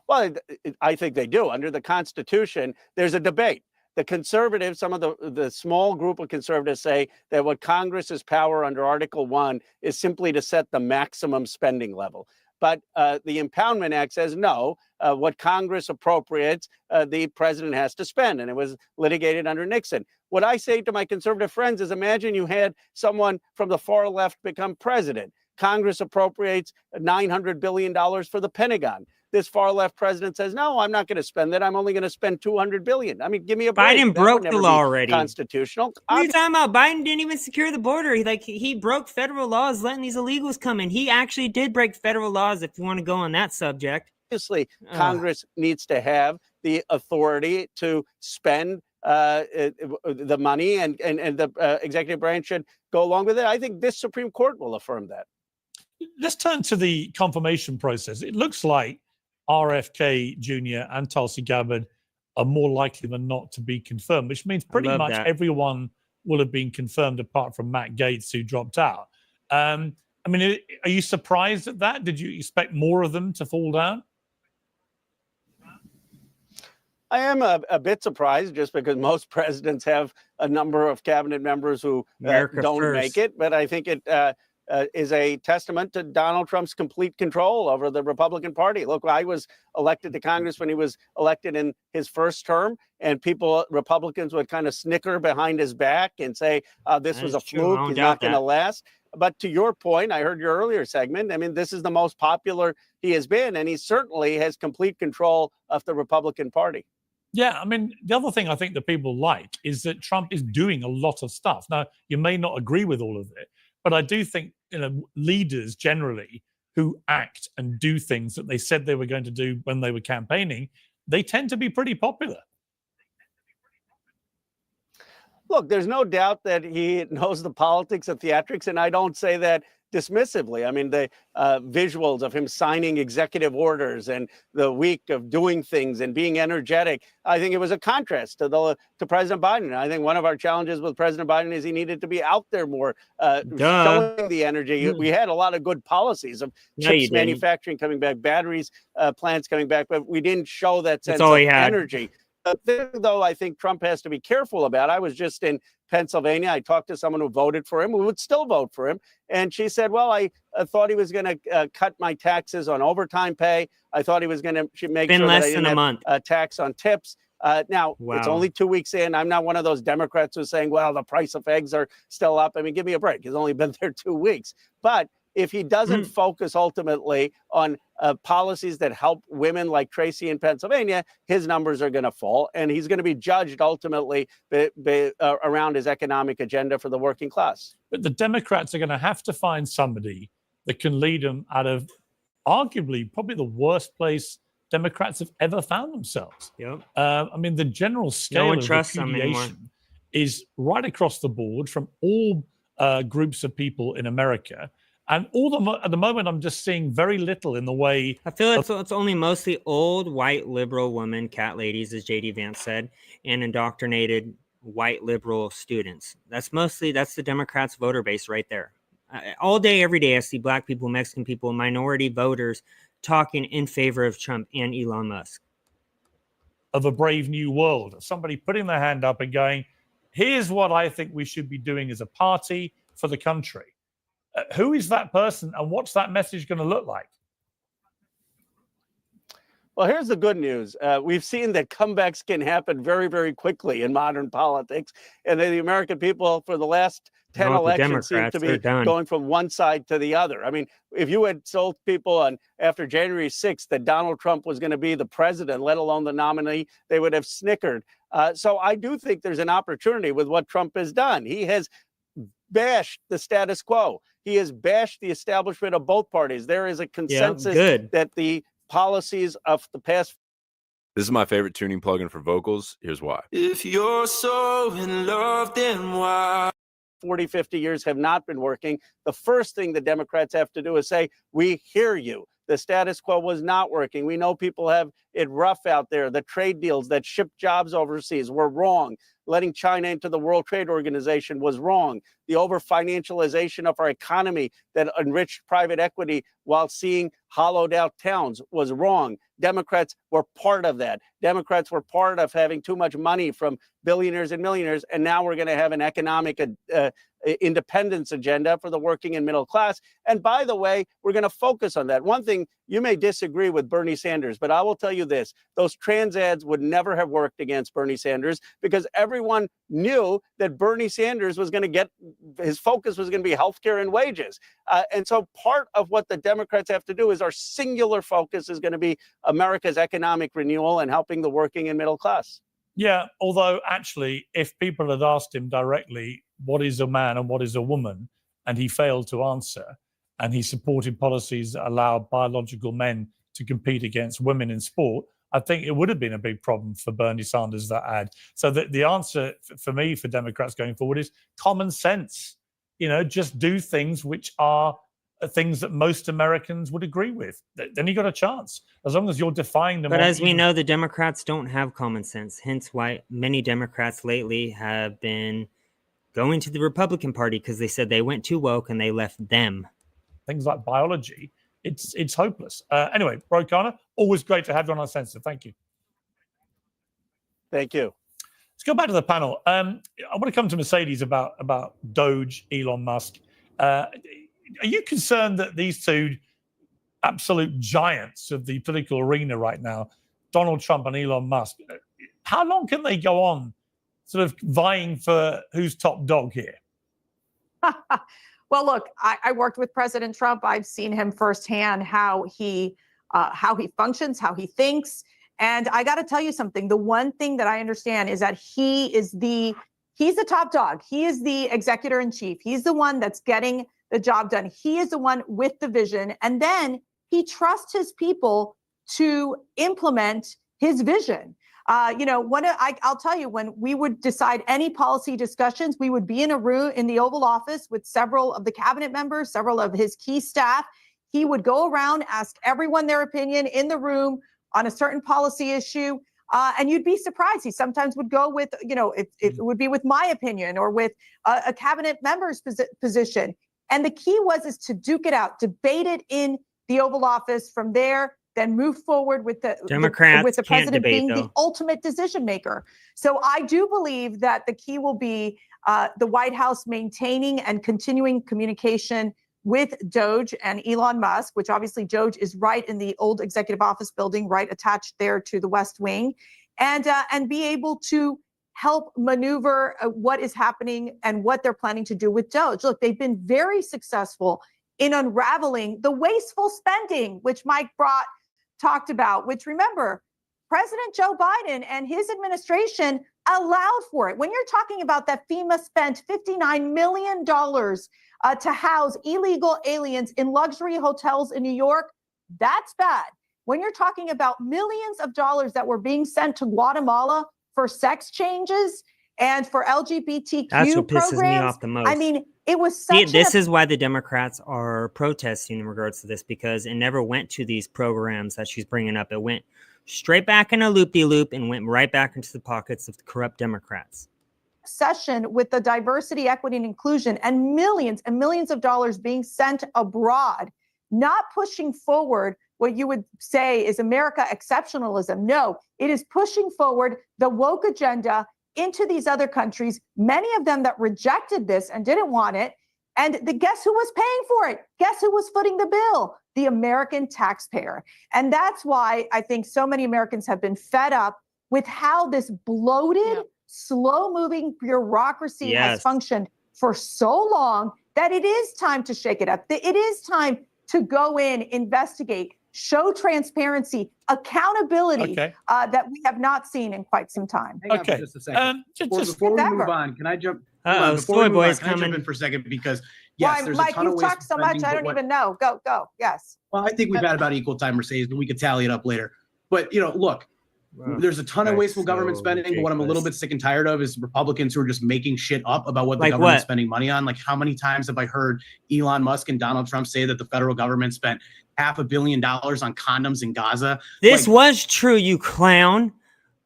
Well, I think they do. Under the Constitution, there's a debate. The conservatives, some of the small group of conservatives say that what Congress's power under Article 1 is simply to set the maximum spending level. But the Impoundment Act says no, what Congress appropriates, the president has to spend. And it was litigated under Nixon. What I say to my conservative friends is imagine you had someone from the far left become president. Congress appropriates $900 billion for the Pentagon. This far left president says, no, I'm not going to spend that. I'm only going to spend $200 billion. I mean, give me a break. Biden broke the law already. Constitutional. What are you talking about? Biden didn't even secure the border. He broke federal laws, letting these illegals come in. He actually did break federal laws, if you want to go on that subject. Obviously, Congress needs to have the authority to spend the money, and the executive branch should go along with it. I think this Supreme Court will affirm that. Let's turn to the confirmation process. It looks like RFK Jr. and Tulsi Gabbard are more likely than not to be confirmed, which means pretty much everyone will have been confirmed apart from Matt Gaetz, who dropped out. I mean, are you surprised at that? Did you expect more of them to fall down? I am a bit surprised just because most presidents have a number of cabinet members who don't make it. But I think it is a testament to Donald Trump's complete control over the Republican Party. Look, I was elected to Congress when he was elected in his first term, and Republicans would kind of snicker behind his back and say, this was a fluke, he's not going to last. But to your point, I heard your earlier segment. I mean, this is the most popular he has been, and he certainly has complete control of the Republican Party. Yeah, I mean, the other thing I think that people like is that Trump is doing a lot of stuff. Now, you may not agree with all of it, but I do think, leaders generally who act and do things that they said they were going to do when they were campaigning, they tend to be pretty popular. Look, there's no doubt that he knows the politics of theatrics, and I don't say that dismissively. I mean, the visuals of him signing executive orders and the week of doing things and being energetic, I think it was a contrast to President Biden. I think one of our challenges with President Biden is he needed to be out there more, showing the energy. We had a lot of good policies of chips manufacturing coming back, batteries plants coming back, but we didn't show that sense of energy. The thing, though, I think Trump has to be careful about. I was just in Pennsylvania. I talked to someone who voted for him, who would still vote for him. And she said, well, I thought he was going to cut my taxes on overtime pay. I thought he was going to make sure that I didn't have a tax on tips. Now, it's only 2 weeks in. I'm not one of those Democrats who's saying, well, the price of eggs are still up. I mean, give me a break. He's only been there 2 weeks. But if he doesn't focus ultimately on policies that help women like Tracy in Pennsylvania, his numbers are going to fall. And he's going to be judged ultimately around his economic agenda for the working class. But the Democrats are going to have to find somebody that can lead them out of arguably probably the worst place Democrats have ever found themselves. I mean, the general scale of repudiation is right across the board from all groups of people in America. And at the moment, I'm just seeing very little in the way. I feel like it's only mostly old, white, liberal women, cat ladies, as J.D. Vance said, and indoctrinated white liberal students. That's the Democrats' voter base right there. All day, every day, I see black people, Mexican people, minority voters talking in favor of Trump and Elon Musk. Of a brave new world, somebody putting their hand up and going, here's what I think we should be doing as a party for the country. Who is that person and what's that message going to look like? Well, here's the good news. We've seen that comebacks can happen very, very quickly in modern politics. And the American people for the last 10 elections seem to be going from one side to the other. I mean, if you had told people after January 6th that Donald Trump was going to be the president, let alone the nominee, they would have snickered. So I do think there's an opportunity with what Trump has done. He has bashed the status quo. He has bashed the establishment of both parties. There is a consensus that the policies of the past. This is my favorite tuning plugin for vocals. Here's why. If you're so in love, then why? 40, 50 years have not been working. The first thing the Democrats have to do is say, we hear you. The status quo was not working. We know people have it rough out there. The trade deals that ship jobs overseas were wrong. Letting China into the World Trade Organization was wrong. The over-financialization of our economy that enriched private equity while seeing hollowed out towns was wrong. Democrats were part of that. Democrats were part of having too much money from billionaires and millionaires, and now we're going to have an economic independence agenda for the working and middle class. And by the way, we're going to focus on that. One thing, you may disagree with Bernie Sanders, but I will tell you this. Those trans ads would never have worked against Bernie Sanders because everyone knew that Bernie Sanders was going to get, his focus was going to be healthcare and wages. And so part of what the Democrats have to do is our singular focus is going to be America's economic renewal and helping the working and middle class. Yeah, although actually, if people had asked him directly, what is a man and what is a woman, and he failed to answer, and he supported policies that allow biological men to compete against women in sport, I think it would have been a big problem for Bernie Sanders, that ad. So the answer for me, for Democrats going forward, is common sense. You know, just do things which are things that most Americans would agree with. Then you got a chance, as long as you're defying them. But as we know, the Democrats don't have common sense, hence why many Democrats lately have been going to the Republican Party because they said they went too woke and they left them. Things like biology, it's hopeless. Anyway, Bro Connor, always great to have you on Uncensored. Thank you. Thank you. Let's go back to the panel. I want to come to Mercedes about Doge, Elon Musk. Are you concerned that these two absolute giants of the political arena right now, Donald Trump and Elon Musk, how long can they go on sort of vying for who's top dog here? Well, look, I worked with President Trump. I've seen him firsthand, how he functions, how he thinks. And I got to tell you something. The one thing that I understand is that he's the top dog. He is the executor in chief. He's the one that's getting the job done. He is the one with the vision. And then he trusts his people to implement his vision. I'll tell you, when we would decide any policy discussions, we would be in a room in the Oval Office with several of the cabinet members, several of his key staff. He would go around, ask everyone their opinion in the room on a certain policy issue. And you'd be surprised. He sometimes would go with, it would be with my opinion or with a cabinet member's position. And the key is to duke it out, debate it in the Oval Office. From there, then move forward with the Democrats with the can't president debate, being though. the ultimate decision maker. So I do believe that the key will be the White House maintaining and continuing communication with Doge and Elon Musk, which obviously Doge is right in the old executive office building, right attached there to the West Wing, and be able to help maneuver what is happening and what they're planning to do with Doge. Look, they've been very successful in unraveling the wasteful spending, which Mike talked about, which, remember, President Joe Biden and his administration allowed for it. When you're talking about that FEMA spent $59 million to house illegal aliens in luxury hotels in New York, that's bad. When you're talking about millions of dollars that were being sent to Guatemala for sex changes and for LGBTQ That's what programs, pisses me off the most. I mean, it was See, such this is why the Democrats are protesting in regards to this, because it never went to these programs that she's bringing up. It went straight back in a loop-de-loop and went right back into the pockets of the corrupt Democrats. Session with the diversity, equity, and inclusion, and millions of dollars being sent abroad, not pushing forward what you would say is America exceptionalism. No, it is pushing forward the woke agenda into these other countries, many of them that rejected this and didn't want it. And guess who was paying for it? Guess who was footing the bill? The American taxpayer. And that's why I think so many Americans have been fed up with how this bloated, slow-moving bureaucracy has functioned for so long that it is time to shake it up. It is time to go in, investigate, show transparency, accountability that we have not seen in quite some time. Hang on for just a second. Before we move on, can I jump? Soy Boy's can I jump coming in for a second? Because yes, Why, there's Mike, a ton of you've ways talked so much, I don't even know. Go. Yes. Well, I think we've had about equal time, Mercedes, and we could tally it up later. But look, there's a ton of wasteful government spending. But what I'm a little bit sick and tired of is Republicans who are just making shit up about what the government's spending money on. Like, how many times have I heard Elon Musk and Donald Trump say that the federal government spent $500 million on condoms in Gaza? This was true, you clown.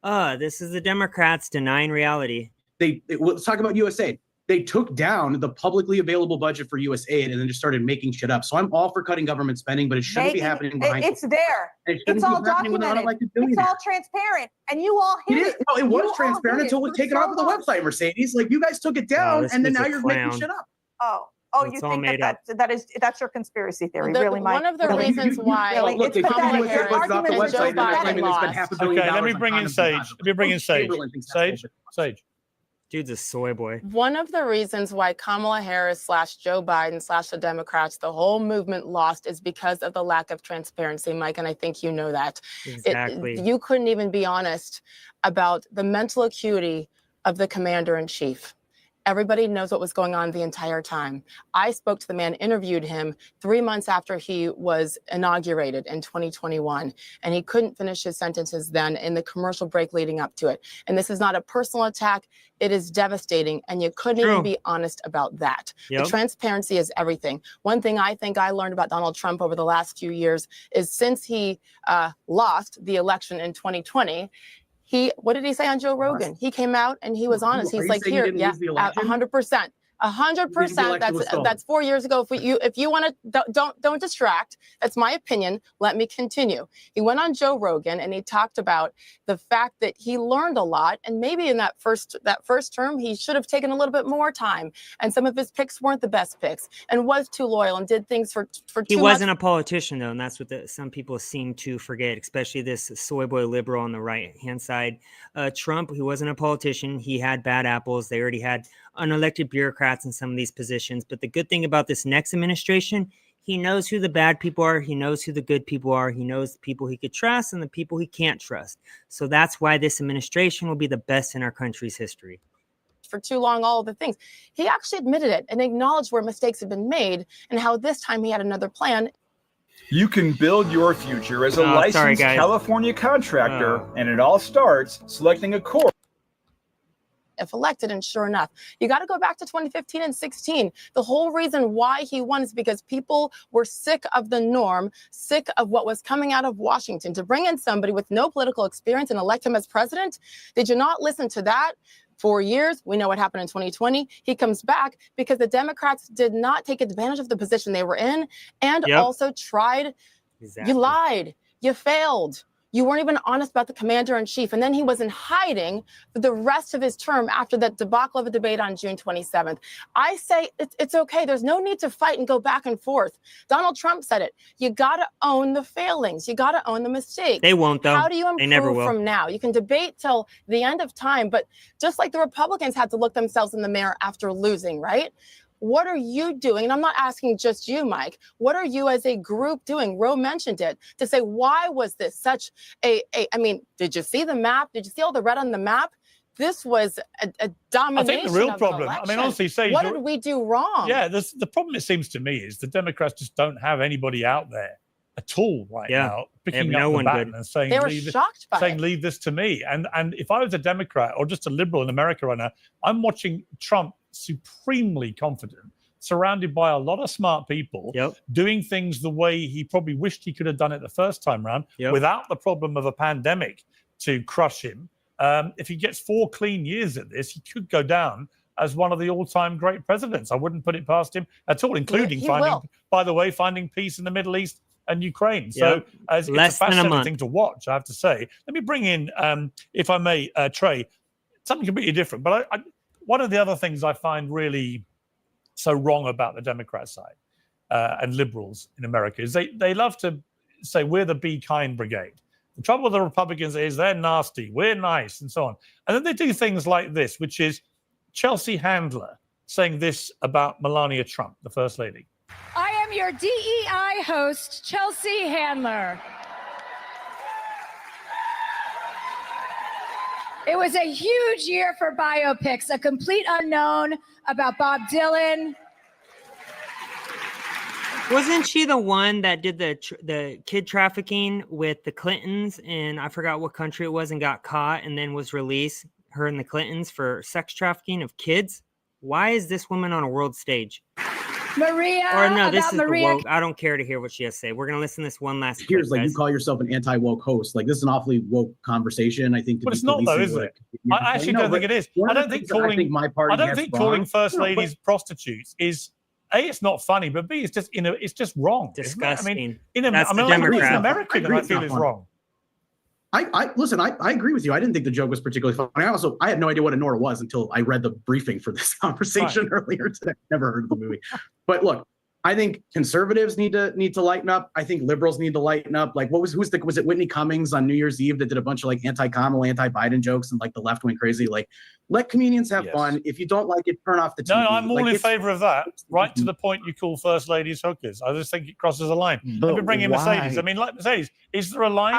This is the Democrats denying reality. Let's talk about USAID. They took down the publicly available budget for USAID and then just started making shit up. So I'm all for cutting government spending, but it shouldn't be happening behind. It's there. It's all documented. It's all transparent, and you all hit it. No, it was transparent until it was taken off of the website, Mercedes. Like, you guys took it down, and then now you're making shit up. Oh, you think that's your conspiracy theory, really, Mike? One of the reasons why look, they Kamala Harris off the website and they're claiming they spent $500 million. Okay, let me bring in Sage. Sage. Dude's a soy boy. One of the reasons why Kamala Harris / Joe Biden / the Democrats, the whole movement lost is because of the lack of transparency, Mike, and I think you know that. Exactly. You couldn't even be honest about the mental acuity of the commander-in-chief. Everybody knows what was going on the entire time. I spoke to the man, interviewed him 3 months after he was inaugurated in 2021, and he couldn't finish his sentences then in the commercial break leading up to it. And this is not a personal attack. It is devastating, and you couldn't even be honest about that. The transparency is everything. One thing I think I learned about Donald Trump over the last few years is since he lost the election in 2020, what did he say on Joe Rogan? He came out and he was honest. He's like, here, 100%. 100%. That's 4 years ago. If you want to, don't distract. That's my opinion. Let me continue. He went on Joe Rogan and he talked about the fact that he learned a lot, and maybe in that first term he should have taken a little bit more time. And some of his picks weren't the best picks, and was too loyal and did things for too much. He wasn't a politician though, and that's what some people seem to forget, especially this soy boy liberal on the right hand side. Trump, who wasn't a politician, he had bad apples. They already had unelected bureaucrats in some of these positions. But the good thing about this next administration, he knows who the bad people are. He knows who the good people are. He knows the people he could trust and the people he can't trust. So that's why this administration will be the best in our country's history. For too long, all of the things. He actually admitted it and acknowledged where mistakes had been made and how this time he had another plan. You can build your future as a licensed California contractor, and it all starts selecting a course. If elected, and sure enough, you got to go back to 2015 and 16. The whole reason why he won is because people were sick of the norm, sick of what was coming out of Washington. To bring in somebody with no political experience and elect him as president, did you not listen to that? 4 years, we know what happened in 2020. He comes back because the Democrats did not take advantage of the position they were in, and also tried. You lied. You failed. You weren't even honest about the commander in chief. And then he was in hiding for the rest of his term after that debacle of a debate on June 27th. I say it's okay. There's no need to fight and go back and forth. Donald Trump said it. You got to own the failings. You got to own the mistakes. They won't, though. How do you They never improve will. from now? You can debate till the end of time, but just like the Republicans had to look themselves in the mirror after losing, right? What are you doing? And I'm not asking just you, Mike. What are you as a group doing? Ro mentioned it, to say, why was this such I mean, did you see the map? Did you see all the red on the map? This was a domination. I think the real of problem, an I mean, honestly, Sage, what did we do wrong? Yeah, the problem, it seems to me, is the Democrats just don't have anybody out there at all right now picking up the baton and saying, they were shocked by it. leave this to me. And if I was a Democrat or just a liberal in America right now, I'm watching Trump supremely confident, surrounded by a lot of smart people, doing things the way he probably wished he could have done it the first time around, without the problem of a pandemic to crush him. If he gets 4 clean years at this, he could go down as one of the all-time great presidents. I wouldn't put it past him at all, including finding peace in the Middle East and Ukraine. So it's a fascinating thing to watch, I have to say. Let me bring in, if I may, Trey, something completely different. But one of the other things I find really so wrong about the Democrat side and liberals in America is they love to say we're the Be Kind Brigade. The trouble with the Republicans is they're nasty, we're nice, and so on. And then they do things like this, which is Chelsea Handler saying this about Melania Trump, the First Lady. I am your DEI host, Chelsea Handler. It was a huge year for biopics, a complete unknown about Bob Dylan. Wasn't she the one that did the kid trafficking with the Clintons, and I forgot what country it was, and got caught and then was released, her and the Clintons, for sex trafficking of kids? Why is this woman on a world stage? Maria, or no, this is Maria. the woke. I don't care to hear what she has to say. We're gonna listen to this one last. Piers, clip, like, you call yourself an anti-woke host. Like, this is an awfully woke conversation, I think. But it's not, though, is it? I actually don't think it is. I don't think calling first ladies prostitutes is, A, it's not funny, but B, it's just wrong. Disgusting. I mean, That's I'm the American, Democrat. and I feel it's wrong. Listen, I agree with you. I didn't think the joke was particularly funny. I had no idea what a Nora was until I read the briefing for this conversation earlier today. Never heard of the movie. But look, I think conservatives need to lighten up. I think liberals need to lighten up. Like, was it Whitney Cummings on New Year's Eve that did a bunch of like anti-Kamala, anti-Biden jokes, and like the left went crazy? Like, let comedians have fun. If you don't like it, turn off the TV. No, I'm all in favor of that. Right to the point you call first ladies hookers. I just think it crosses a line. Let me bring in Mercedes. I mean, like Mercedes, is there a line?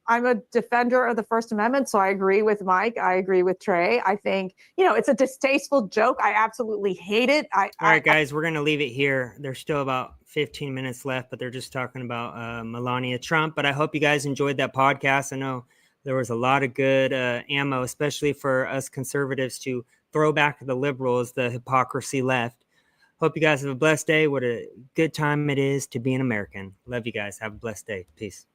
I'm a defender of the First Amendment, so I agree with Mike. I agree with Trey. I think, it's a distasteful joke. I absolutely hate it. All right, guys, we're going to leave it here. There's still about 15 minutes left, but they're just talking about Melania Trump. But I hope you guys enjoyed that podcast. I know there was a lot of good ammo, especially for us conservatives to throw back to the liberals, the hypocrisy left. Hope you guys have a blessed day. What a good time it is to be an American. Love you guys. Have a blessed day. Peace.